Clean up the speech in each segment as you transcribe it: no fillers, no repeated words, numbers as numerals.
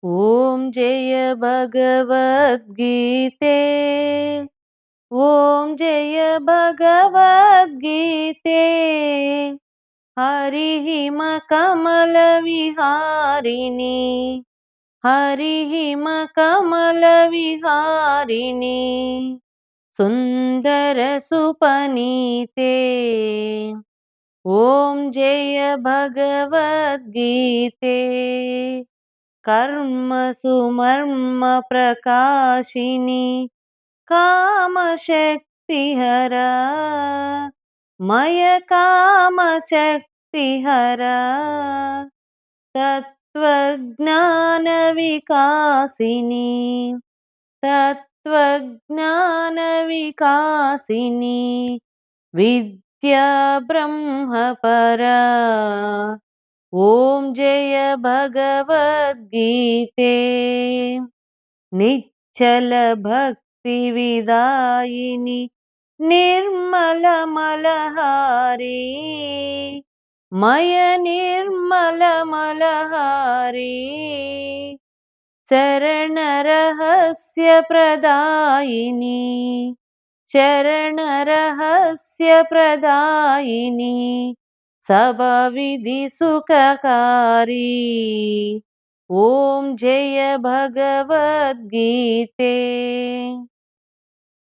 ॐ जय भगवद्गीते। ॐ जय भगवद्गीते। हरिः कमलविहारिणि हरिः कमलविहारिणि सुन्दरसुपनीते। ॐ जय भगवद्गीते। कर्म सुमर्म प्रकाशिनी कामशक्तिहरा मय कामशक्तिहरा तत्त्वज्ञानविकासिनी तत्त्वज्ञानविकासिनी विद्या ब्रह्मपरा। ॐ जय भगवद्गीते। निश्चल भक्तिविदायिनि निर्मलमलहारी मय निर्मलमलहारी शरणरहस्य प्रदायिनी शरणरहस्यप्रदायिनी सबविधि सुखकारी। ॐ जय भगवद्गीते।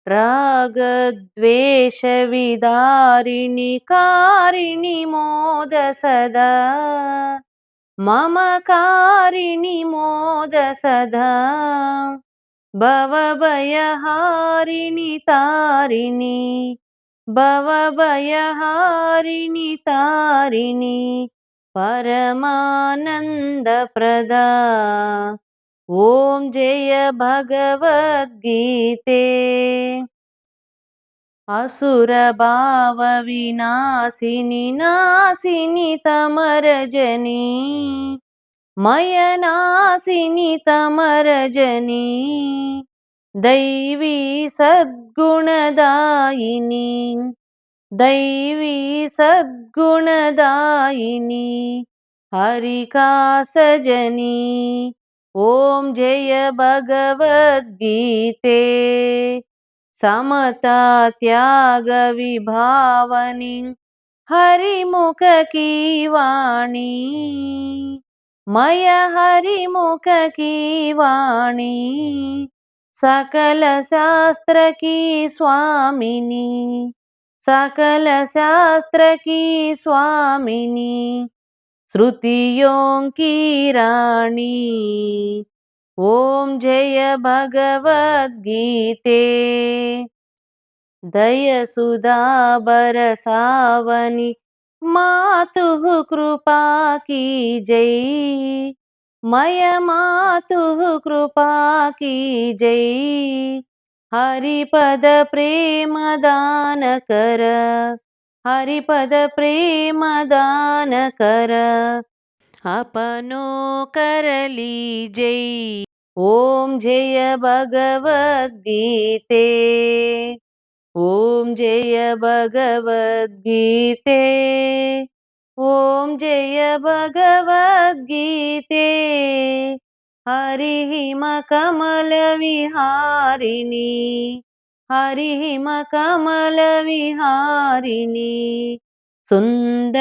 रागद्वेषविदारिणि कारिणि मोद सदा मम कारिणि मोद सदा भवभयहारिणि तारिणि भवभयहारिणि तारिणि परमानन्दप्रदा। ॐ जय भगवद्गीते। असुरभावविनाशिनि नाशिनि तमरजनी मयनाशिनि तमरजनी दैवी सद्गुणदायिनी दैवी सद्गुणदायिनी हरिका सजनी। ॐ जय भगवद्गीते। समता त्याग विभावनी हरिमुख की वाणी मय हरिमुख की वाणी सकल शास्त्र की स्वामिनी सकल शास्त्र की स्वामिनी श्रुतियों की रानी। ॐ जय भगवद्गीते। दयसुधा बरसावनी मातुः कृपा की जय मय मातुः कृपा की जय। हरिपद प्रेम दान कर हरिपद प्रेम दान कर अपनो कर लीजै। ॐ जय भगवद्गीते। ॐ जय भगवद्गीते। ॐ जय भगवद्गीते। हरिः कमलविहारिणि हरिः कमलविहारिणि सुन्दरसुपनीते।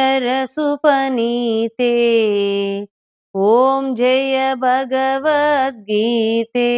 ॐ जय भगवद्गीते।